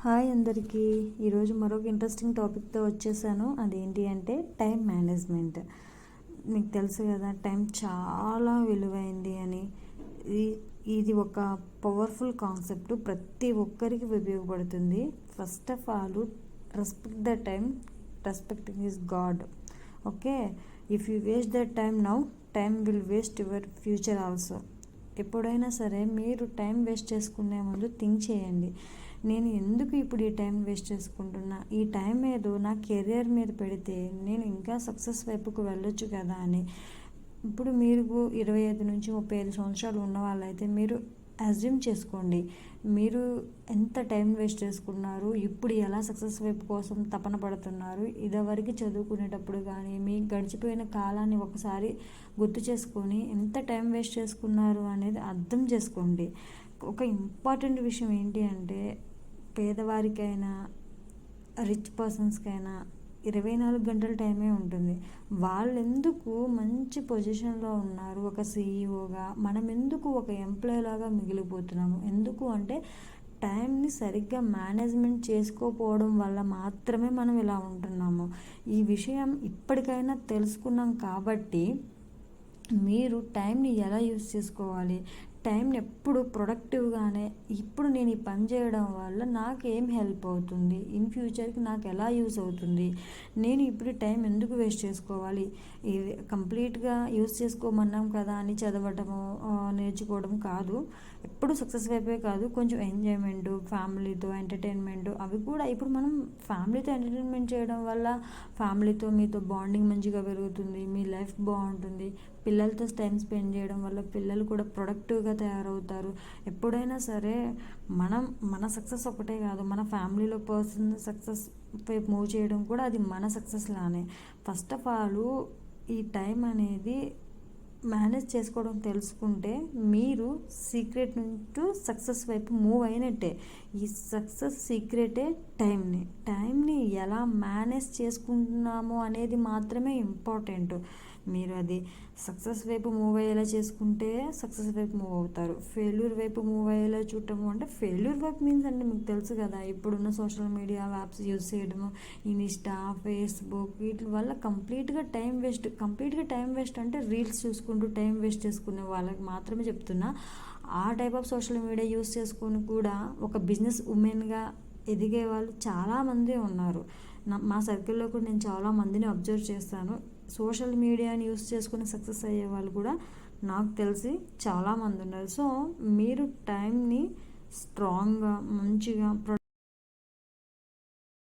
Hi అందరికీ. ఈరోజు మరొక ఇంట్రెస్టింగ్ టాపిక్తో వచ్చేసాను. అదేంటి అంటే టైం మేనేజ్మెంట్. మీకు తెలుసు కదా, టైం చాలా విలువైంది అని. ఇది ఒక పవర్ఫుల్ కాన్సెప్ట్, ప్రతి ఒక్కరికి ఉపయోగపడుతుంది. First of all, respect the time. Respecting is God. Okay, if you waste the time now, time will waste your future also. ఎప్పుడైనా సరే మీరు టైం వేస్ట్ చేసుకునే ముందు థింక్ చేయండి, నేను ఎందుకు ఇప్పుడు ఈ టైం వేస్ట్ చేసుకుంటున్నా, ఈ టైం ఏదో నా కెరియర్ మీద పెడితే నేను ఇంకా సక్సెస్ వైపుకు వెళ్ళొచ్చు కదా అని. ఇప్పుడు మీరు 25 నుంచి 35 సంవత్సరాలు ఉన్న వాళ్ళైతే మీరు అజ్యూమ్ చేసుకోండి, మీరు ఎంత టైం వేస్ట్ చేసుకున్నారు, ఇప్పుడు ఎలా సక్సెస్ వైపు కోసం తపన పడుతున్నారు. ఇదివరకు చదువుకునేటప్పుడు కానీ మీ గడిచిపోయిన కాలాన్ని ఒకసారి గుర్తు చేసుకొని ఎంత టైం వేస్ట్ చేసుకున్నారు అనేది అర్థం చేసుకోండి. ఒక ఇంపార్టెంట్ విషయం ఏంటి అంటే, పేదవారికైనా రిచ్ పర్సన్స్కైనా 24 గంటల టైమే ఉంటుంది. వాళ్ళు ఎందుకు మంచి పొజిషన్లో ఉన్నారు ఒక సీఈఓగా, మనం ఎందుకు ఒక ఎంప్లాయీ లాగా మిగిలిపోతున్నాము? ఎందుకు అంటే టైంని సరిగ్గా మేనేజ్మెంట్ చేసుకోకపోవడం వల్ల మాత్రమే మనం ఇలా ఉంటున్నాము. ఈ విషయం ఇప్పటికైనా తెలుసుకున్నాం కాబట్టి మీరు టైంని ఎలా యూస్ చేసుకోవాలి, టైంని ఎప్పుడు ప్రొడక్టివ్గానే, ఇప్పుడు నేను ఈ పని చేయడం వల్ల నాకు ఏం హెల్ప్ అవుతుంది, ఇన్ ఫ్యూచర్కి నాకు ఎలా యూస్ అవుతుంది, నేను ఇప్పుడు టైం ఎందుకు వేస్ట్ చేసుకోవాలి. ఇది కంప్లీట్గా యూస్ చేసుకోమన్నాం కదా అని చదవటము నేర్చుకోవడం కాదు. ఎప్పుడు సక్సెస్ వైపే కాదు, కొంచెం ఎంజాయ్మెంట్, ఫ్యామిలీతో ఎంటర్టైన్మెంట్, అవి కూడా. ఇప్పుడు మనం ఫ్యామిలీతో ఎంటర్టైన్మెంట్ చేయడం వల్ల ఫ్యామిలీతో మీతో బాండింగ్ మంచిగా పెరుగుతుంది, మీ లైఫ్ బాగుంటుంది. పిల్లలతో టైం స్పెండ్ చేయడం వల్ల పిల్లలు కూడా ప్రొడక్టివ్గా తయారవుతారు. ఎప్పుడైనా సరే మన సక్సెస్ ఒకటే కాదు, మన ఫ్యామిలీలో పర్సన్ సక్సెస్ వైపు మూవ్ చేయడం కూడా అది మన సక్సెస్ లానే. ఫస్ట్ ఆఫ్ ఆల్, ఈ టైం అనేది మేనేజ్ చేసుకోవడం తెలుసుకుంటే మీరు సీక్రెట్ నుంచి సక్సెస్ వైపు మూవ్ అయినట్టే. ఈ సక్సెస్ సీక్రెటే టైంని ఎలా మేనేజ్ చేసుకుంటున్నామో అనేది మాత్రమే ఇంపార్టెంట్. మీరు అది సక్సెస్ వైపు మూవ్ అయ్యేలా చేసుకుంటే సక్సెస్ వైపు మూవ్ అవుతారు. ఫెయిల్యూర్ వైపు మూవ్ అయ్యేలా చూడటము అంటే, ఫెయిల్యూర్ వైపు మీన్స్ అంటే మీకు తెలుసు కదా, ఇప్పుడున్న సోషల్ మీడియా యాప్స్ యూజ్ చేయడము, ఇన్స్టా, ఫేస్బుక్, వీటి వల్ల కంప్లీట్గా టైం వేస్ట్ అంటే రీల్స్ చూసుకుంటూ టైం వేస్ట్ చేసుకునే వాళ్ళకి మాత్రమే చెప్తున్నా. ఆ type of social media use చేసుకొని కూడా ఒక బిజినెస్ ఉమెన్గా ఎదిగే వాళ్ళు చాలామంది ఉన్నారు. మా సర్కిల్లో కూడా నేను చాలామందిని అబ్జర్వ్ చేస్తాను. సోషల్ మీడియాని యూస్ చేసుకుని సక్సెస్ అయ్యే వాళ్ళు కూడా నాకు తెలిసి చాలామంది ఉన్నారు. సో మీరు టైంని స్ట్రాంగ్గా మంచిగా